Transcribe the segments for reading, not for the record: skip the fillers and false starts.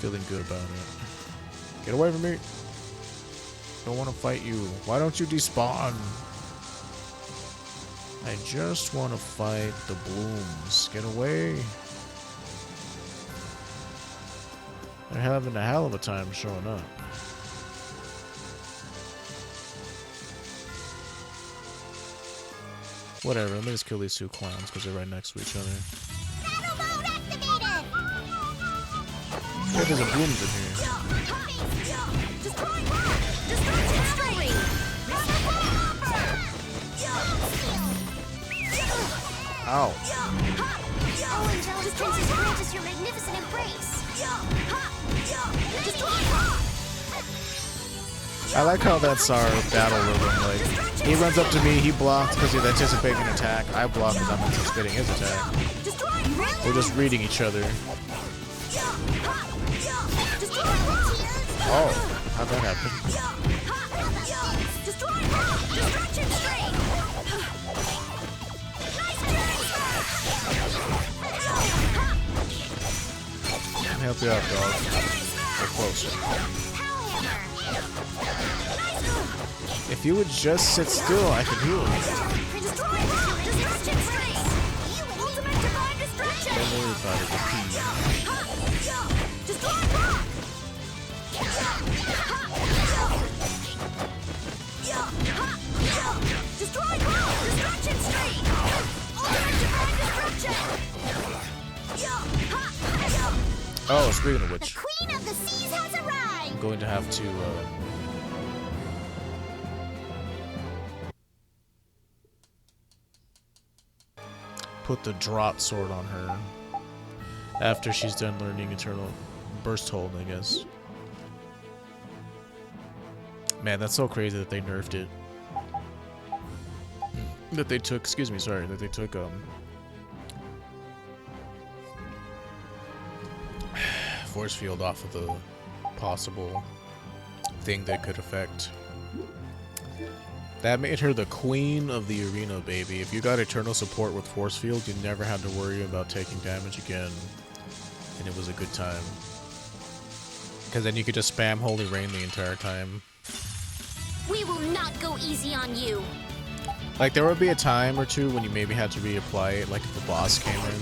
Feeling good about it. Get away from me. Don't want to fight you. Why don't you despawn? I just want to fight the blooms. Get away. They're having a hell of a time showing up. Whatever, let me just kill these two clowns because they're right next to each other. Battle mode activated! Yeah, there's a blooms in here. Ow. Oh, Angelic Princess grant us your magnificent embrace. I like how that's our battle rhythm. Like, he runs up to me, he blocks because he's anticipating an attack. I block because I'm anticipating his attack. We're just reading each other. Oh, how'd that happen? Let me help you out, dog. We're closer. If you would just sit still, I could heal you. Don't worry about it, the pee. Oh, speaking of which, the Queen of the Seas has arrived. I'm going to have to put the drop sword on her after she's done learning Eternal Burst Hold, I guess. Man, that's so crazy that they nerfed it. That they took, excuse me, sorry, that they took force field off of the possible thing that could affect. That made her the queen of the arena, baby. If you got eternal support with force field, you never had to worry about taking damage again, and it was a good time. Because then you could just spam Holy Rain the entire time. We will not go easy on you. Like, there would be a time or two when you maybe had to reapply it, like if the boss came in.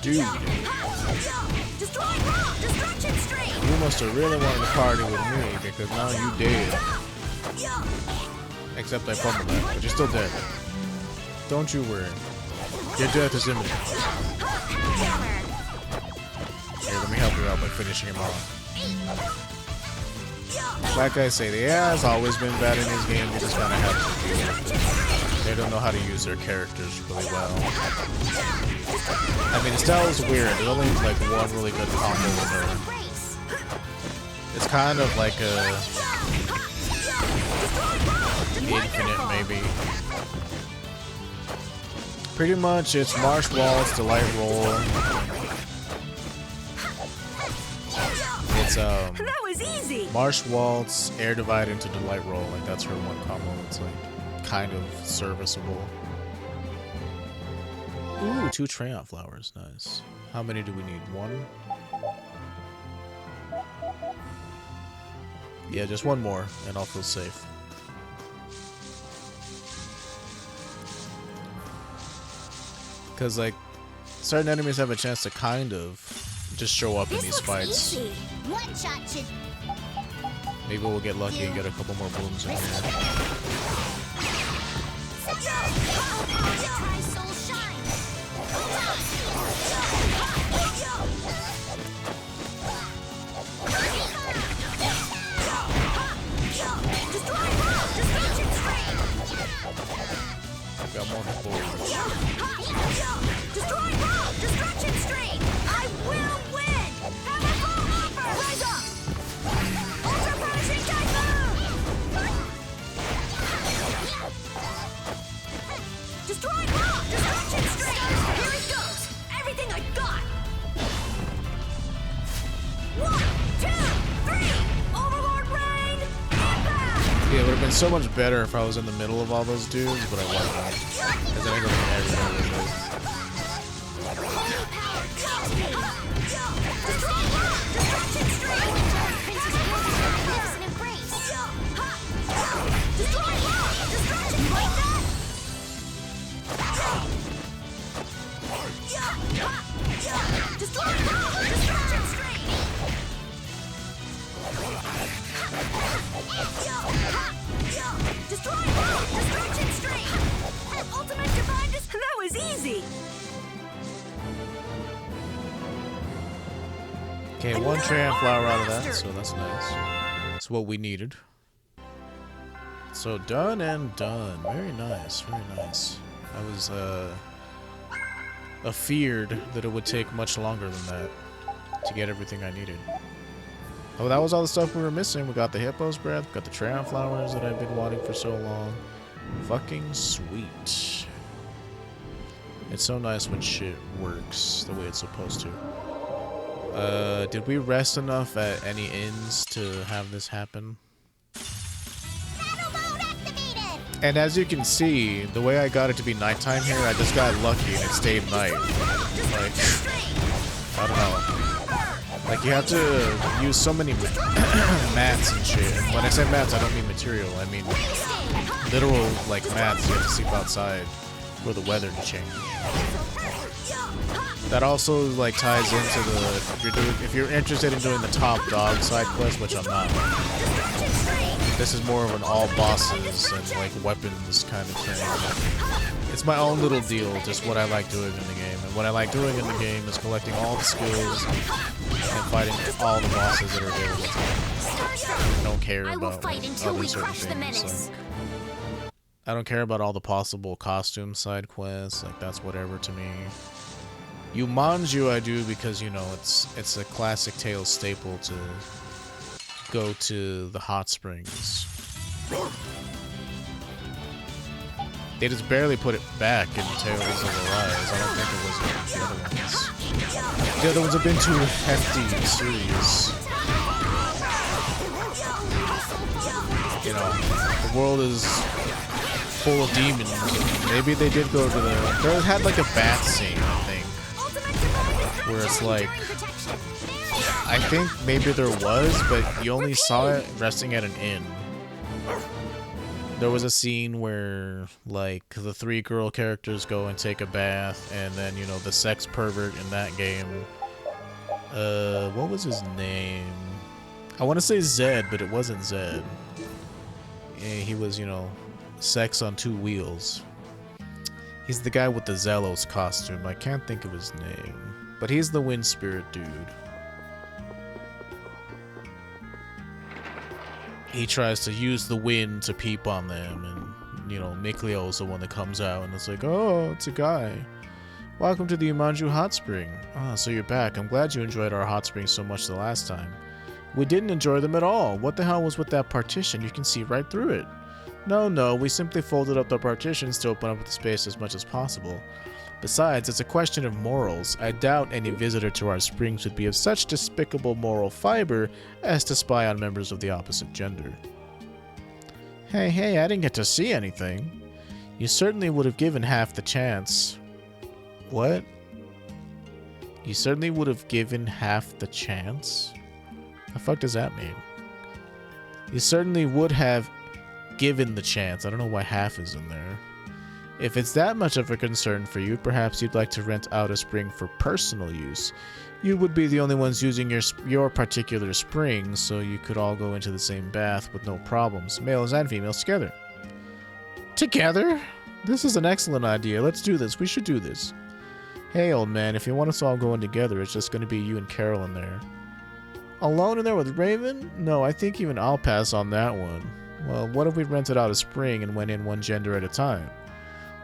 Dude, you must have really wanted to party with me because now you dead. Except I fumbled that, but you're still dead. Don't you worry. Your death is imminent. Here, let me help you out by finishing him off. Like I say, the AI has always been bad in this game. You just gotta have to deal with it. They don't know how to use their characters really well. I mean, the style is weird. There's only like one really good combo with her. It's kind of like a infinite, maybe. Pretty much, it's Marsh Waltz to Light Roll. It's that was easy. Marsh Waltz, Air Divide into Delight Roll. Like that's her one combo. It's like kind of serviceable. Ooh, 2 Treant flowers, nice. How many do we need? 1? Yeah, just 1 more, and I'll feel safe. Because, like, certain enemies have a chance to kind of just show up in these fights. Easy. One shot should... Maybe we'll get lucky and get a couple more blooms in here. I've got more bullets. Destruction Stream! I will win! Have a full offer! Rise up! Ultra Punishing Typhoon! Destroy rock! Yeah, it would have been so much better if I was in the middle of all those dudes, but I wasn't. Because then I go to everybody with this. That was easy. Okay, one Tran flower out of that, so that's nice. That's what we needed. So done and done. Very nice, very nice. I was afeared that it would take much longer than that to get everything I needed. Oh, that was all the stuff we were missing. We got the Hippo's Breath, got the Tran flowers that I've been wanting for so long. Fucking sweet. It's so nice when shit works the way it's supposed to. Did we rest enough at any inns to have this happen? And as you can see, the way I got it to be nighttime here, I just got lucky and it stayed night. Like, I don't know. Like, you have to use so many mats and shit. And when I say mats, I don't mean material. I mean literal, like, mats you have to sleep outside for the weather to change. That also, like, ties into the... If you're interested in doing the top dog side quest, which I'm not. This is more of an all bosses and, like, weapons kind of thing. It's my own little deal, just what I like doing in the game. And what I like doing in the game is collecting all the skills and fighting all the bosses that are available to me. I don't care about other certain things. Like, I don't care about all the possible costume side quests. Like, that's whatever to me. Yumanju I do because, you know, it's a classic Tales staple to go to the hot springs. They just barely put it back in Tales of Arise. I don't think it was the other ones. The other ones have been too hefty and serious. You know, the world is full of demons. Maybe they did go to the... They had like a bath scene, I think. Where it's like... I think maybe there was, but you only saw it resting at an inn. There was a scene where, like, the 3 girl characters go and take a bath, and then, you know, the sex pervert in that game... what was his name? I want to say Zed, but it wasn't Zed. He was, you know, sex on 2 wheels. He's the guy with the Zelos costume. I can't think of his name. But he's the wind spirit dude. He tries to use the wind to peep on them, and, you know, Miklio's the one that comes out, and it's like, oh, it's a guy. Welcome to the Yumanju Hot Spring. Ah, so you're back. I'm glad you enjoyed our hot springs so much the last time. We didn't enjoy them at all. What the hell was with that partition? You can see right through it. No, we simply folded up the partitions to open up the space as much as possible. Besides, it's a question of morals. I doubt any visitor to our springs would be of such despicable moral fiber as to spy on members of the opposite gender. Hey, I didn't get to see anything. You certainly would have given half the chance. What? You certainly would have given half the chance? The fuck does that mean? You certainly would have given the chance. I don't know why half is in there. If it's that much of a concern for you, perhaps you'd like to rent out a spring for personal use. You would be the only ones using your particular spring, so you could all go into the same bath with no problems, males and females together. Together? This is an excellent idea. Let's do this. We should do this. Hey, old man, if you want us all going together, it's just going to be you and Carol in there. Alone in there with Raven? No, I think even I'll pass on that one. Well, what if we rented out a spring and went in one gender at a time?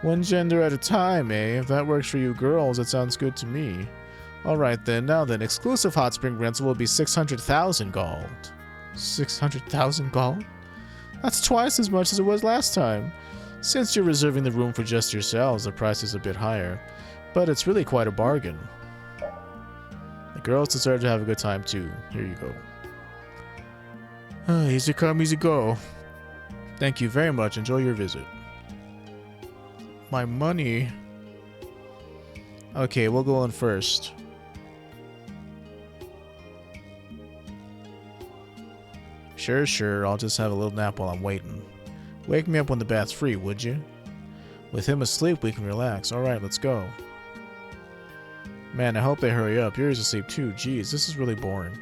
One gender at a time, eh? If that works for you girls, it sounds good to me. Alright then, now then, exclusive hot spring rental will be 600,000 gold. 600,000 gold? That's twice as much as it was last time. Since you're reserving the room for just yourselves, the price is a bit higher. But it's really quite a bargain. The girls deserve to have a good time too. Here you go. Easy come, easy go. Thank you very much. Enjoy your visit. My money. Okay, we'll go on first. Sure. I'll just have a little nap while I'm waiting. Wake me up when the bath's free, would you? With him asleep, we can relax. Alright, let's go. Man, I hope they hurry up. Yuri's asleep too. Jeez, this is really boring.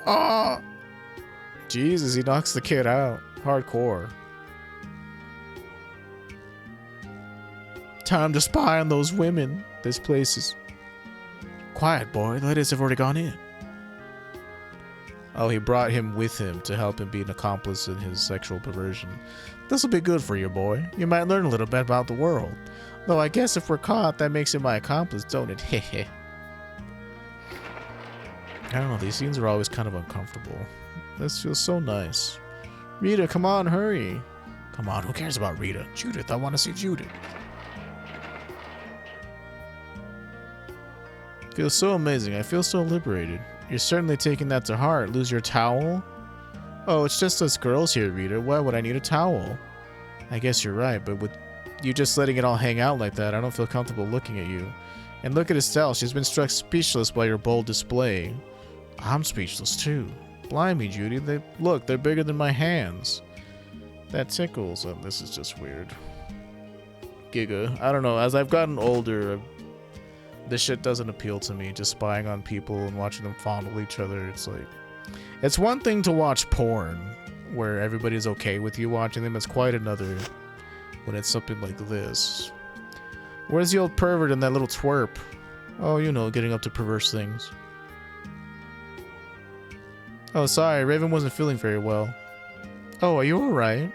Oh! Jesus, he knocks the kid out. Hardcore. Time to spy on those women. This place is... Quiet, boy. The ladies have already gone in. Oh, he brought him with him to help him be an accomplice in his sexual perversion. This'll be good for you, boy. You might learn a little bit about the world. Though I guess if we're caught, that makes him my accomplice, don't it? Hehe. I don't know, these scenes are always kind of uncomfortable. This feels so nice. Rita, come on, hurry. Come on, who cares about Rita? Judith, I want to see Judith. Feels so amazing. I feel so liberated. You're certainly taking that to heart. Lose your towel? Oh, it's just us girls here, Rita. Why would I need a towel? I guess you're right, but with you just letting it all hang out like that, I don't feel comfortable looking at you. And look at Estelle. She's been struck speechless by your bold display. I'm speechless too. Blimey, Judy. They're bigger than my hands. That tickles. Oh, this is just weird. Giga. I don't know. As I've gotten older, this shit doesn't appeal to me. Just spying on people and watching them fondle each other. It's like... It's one thing to watch porn, where everybody's okay with you watching them. It's quite another when it's something like this. Where's the old pervert and that little twerp? Oh, you know, getting up to perverse things. Oh, sorry, Raven wasn't feeling very well. Oh, are you alright?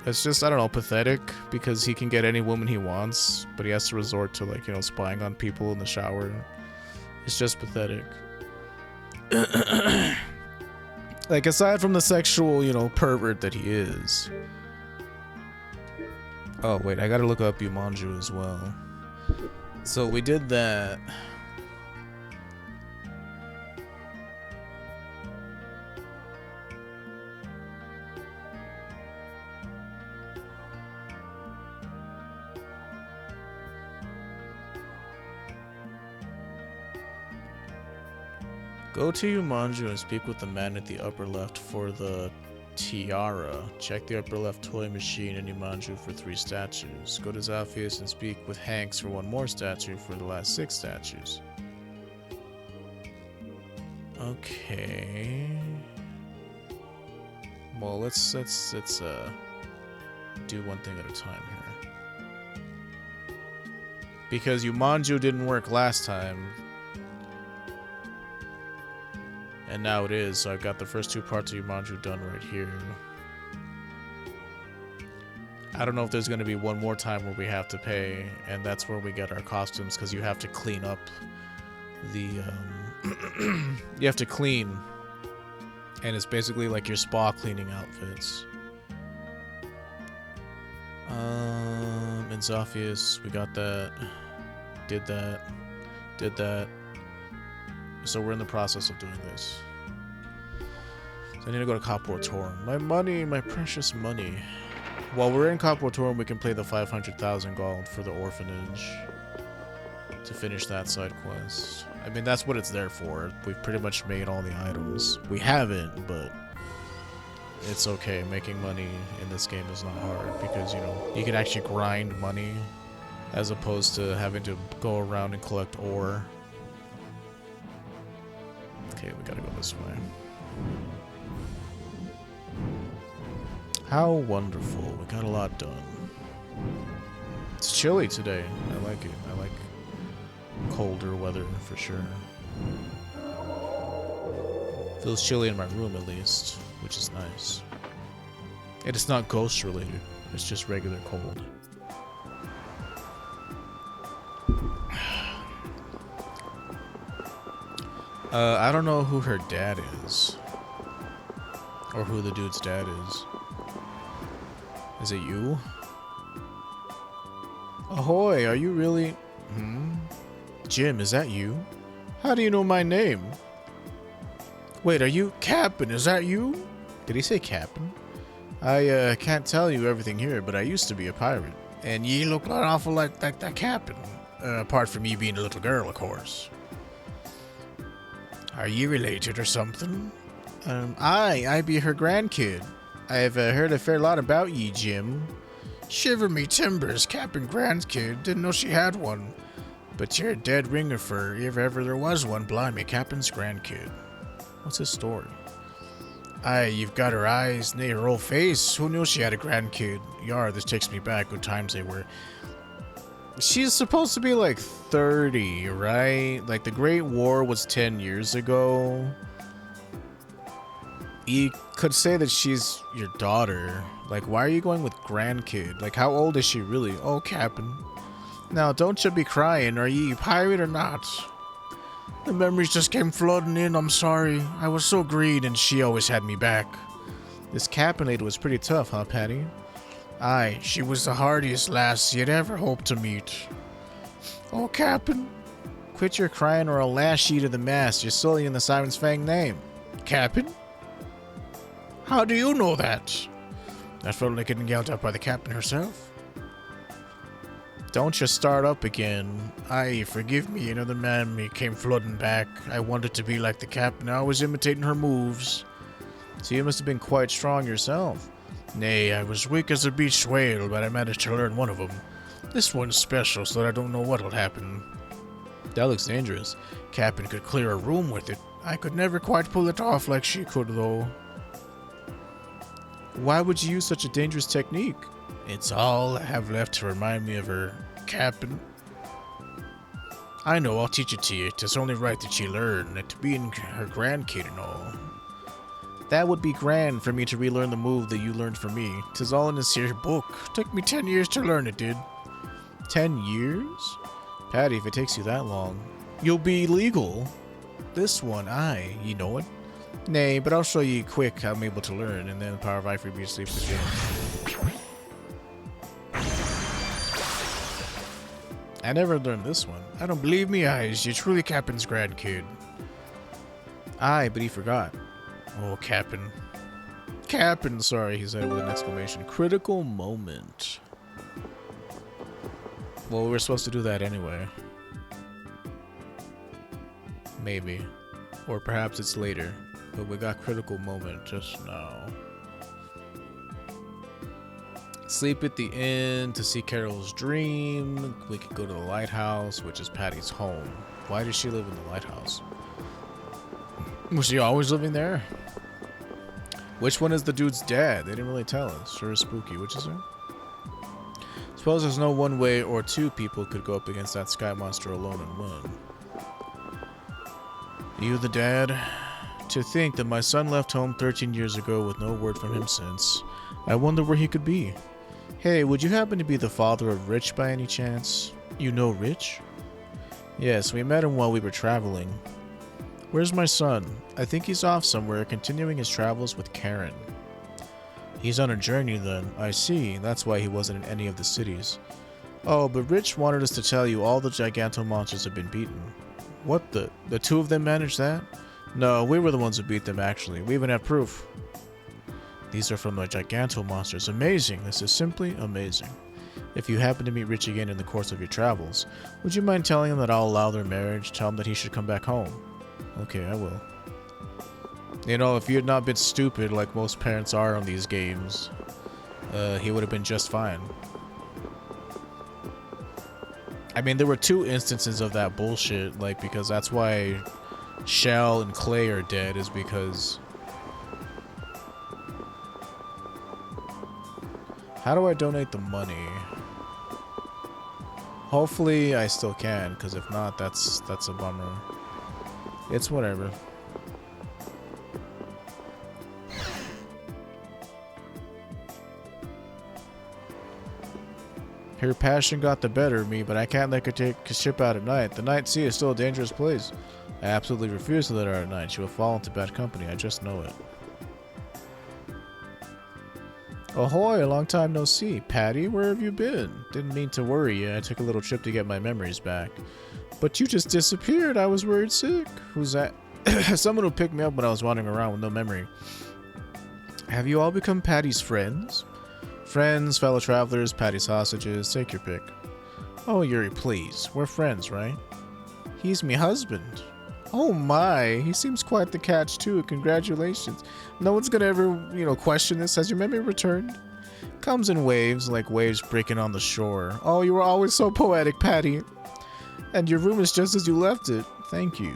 It's just, I don't know, pathetic, because he can get any woman he wants, but he has to resort to, like, you know, spying on people in the shower. It's just pathetic. Like, aside from the sexual, you know, pervert that he is. Oh, wait, I gotta look up Yumanju as well. So, we did that. Go to Yumanju and speak with the man at the upper left for the tiara. Check the upper left toy machine in Yumanju for 3 statues. Go to Zalphius and speak with Hanks for 1 more statue for the last 6 statues. Okay. Well, let's do one thing at a time here. Because Yumanju didn't work last time. And now it is, so I've got the first 2 parts of Yumanju done right here. I don't know if there's going to be one more time where we have to pay, and that's where we get our costumes, because you have to clean up the, you have to clean, and it's basically like your spa cleaning outfits. In Zophius, we got that, did that. So we're in the process of doing this. So I need to go to Kaportorum. My money, my precious money. While we're in Kaportorum, we can play the 500,000 gold for the orphanage to finish that side quest. I mean, that's what it's there for. We've pretty much made all the items. We haven't, but it's okay. Making money in this game is not hard because, you know, you can actually grind money as opposed to having to go around and collect ore. Okay, we gotta go this way. How wonderful. We got a lot done. It's chilly today. I like it. I like colder weather for sure. Feels chilly in my room at least, which is nice. And it's not ghost related. It's just regular cold. I don't know who her dad is. Or who the dude's dad is. Is it you? Ahoy, are you really... Jim, is that you? How do you know my name? Wait, are you Captain? Is that you? Did he say Captain? I can't tell you everything here, but I used to be a pirate. And ye look an awful like that Captain. Apart from you being a little girl, of course. Are you related or something? I be her grandkid. I've heard a fair lot about ye, Jim. Shiver me timbers, Captain grandkid. Didn't know she had one. But you're a dead ringer for if ever there was one. Blimey, Captain's grandkid. What's his story? Aye, you've got her eyes, nay, her whole face. Who knew she had a grandkid? Yar, this takes me back. Good times they were. She's supposed to be like 30, right? Like the Great War was 10 years ago. You could say that she's your daughter. Like, why are you going with grandkid? Like, how old is she really? Oh, Captain. Now, don't you be crying. Are ye a pirate or not? The memories just came flooding in. I'm sorry. I was so greedy and she always had me back. This Captain lady was pretty tough, huh, Patty? Aye, she was the hardiest lass you'd ever hope to meet. Oh, Captain. Quit your crying or I'll lash you to the mast. You're sullying the Siren's Fang name. Captain? How do you know that? I felt like getting yelled at by the Captain herself. Don't you start up again. Aye, forgive me, another man me came flooding back. I wanted to be like the Captain. I was imitating her moves. So you must have been quite strong yourself. Nay, I was weak as a beached whale, but I managed to learn one of them. This one's special, so I don't know what'll happen. That looks dangerous. Captain could clear a room with it. I could never quite pull it off like she could, though. Why would you use such a dangerous technique? It's all I have left to remind me of her, Captain. I know, I'll teach it to you. 'Tis only right that you learn, and to being her grandkid and all. That would be grand for me to relearn the move that you learned from me. 'Tis all in this here book. Took me 10 years to learn it, did. 10 years? Patty, if it takes you that long, you'll be legal. This one, aye, you know it. Nay, but I'll show you quick how I'm able to learn, and then the power of Ifree be asleep again. I never learned this one. I don't believe me eyes, you're truly Captain's grandkid. Aye, but he forgot. Oh, Captain. Captain, sorry, he said with an exclamation. Critical moment. Well, we were supposed to do that anyway. Maybe. Or perhaps it's later. But we got critical moment just now. Sleep at the inn to see Carol's dream. We could go to the lighthouse, which is Patty's home. Why does she live in the lighthouse? Was she always living there? Which one is the dude's dad? They didn't really tell us. Sure is spooky. Which is her? Suppose there's no one way or two people could go up against that sky monster alone and win. You the dad? To think that my son left home 13 years ago with no word from him since. I wonder where he could be. Hey, would you happen to be the father of Rich by any chance? You know Rich? Yes, we met him while we were traveling. Where's my son? I think he's off somewhere, continuing his travels with Karen. He's on a journey then. I see. That's why he wasn't in any of the cities. Oh, but Rich wanted us to tell you all the Giganto monsters have been beaten. What the? The two of them managed that? No, we were the ones who beat them actually. We even have proof. These are from the Giganto monsters. Amazing. This is simply amazing. If you happen to meet Rich again in the course of your travels, would you mind telling him that I'll allow their marriage? Tell him that he should come back home. Okay, I will. You know, if you had not been stupid like most parents are on these games, he would have been just fine. I mean, there were 2 instances of that bullshit, like, because that's why Shell and Clay are dead, is because... How do I donate the money? Hopefully I still can, because if not, that's a bummer. It's whatever. Her passion got the better of me, but I can't let her take a ship out at night. The night sea is still a dangerous place. I absolutely refuse to let her out at night. She will fall into bad company. I just know it. Ahoy, long time no see. Patty, where have you been? Didn't mean to worry you. I took a little trip to get my memories back. But you just disappeared. I was worried sick. Who's that? Someone who picked me up when I was wandering around with no memory. Have you all become Patty's friends? Friends, fellow travelers, Patty's hostages, take your pick. Oh, Yuri, please. We're friends, right? He's me husband. Oh my, he seems quite the catch too. Congratulations. No one's gonna ever, question this. Has your memory returned? Comes in waves, like waves breaking on the shore. Oh, you were always so poetic, Patty. And your room is just as you left it. Thank you.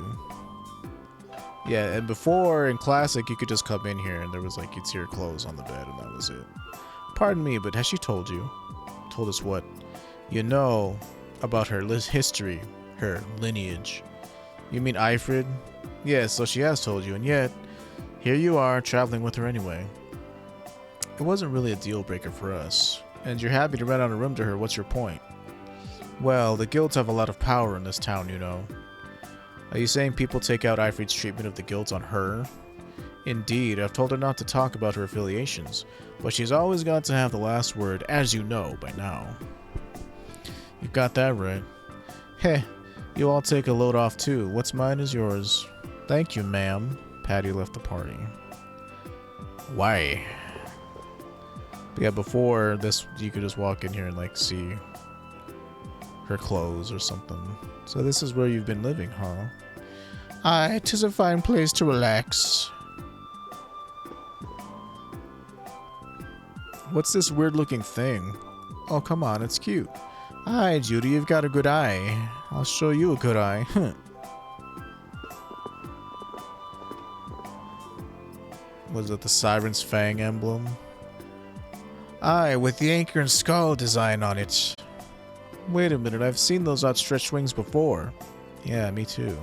Yeah, and before in Classic, you could just come in here and there was like, you'd see her clothes on the bed and that was it. Pardon me, but has she told you? Told us what? You know about her history, her lineage. You mean Ifrid? Yes, so she has told you, and yet, here you are, traveling with her anyway. It wasn't really a deal breaker for us, and you're happy to rent out a room to her. What's your point? Well, the guilds have a lot of power in this town, you know. Are you saying people take out Ifrid's treatment of the guilds on her? Indeed, I've told her not to talk about her affiliations, but she's always got to have the last word, as you know by now. You've got that right. Heh. You all take a load off too. What's mine is yours. Thank you, ma'am. Patty left the party. Why? But yeah, before this, you could just walk in here and like see her clothes or something. So this is where you've been living, huh? Aye, 'tis a fine place to relax. What's this weird-looking thing? Oh, come on, it's cute. Aye, Judy, you've got a good eye. I'll show you a good eye. Was it the Siren's Fang emblem? Aye, with the anchor and skull design on it. Wait a minute, I've seen those outstretched wings before. Yeah, me too.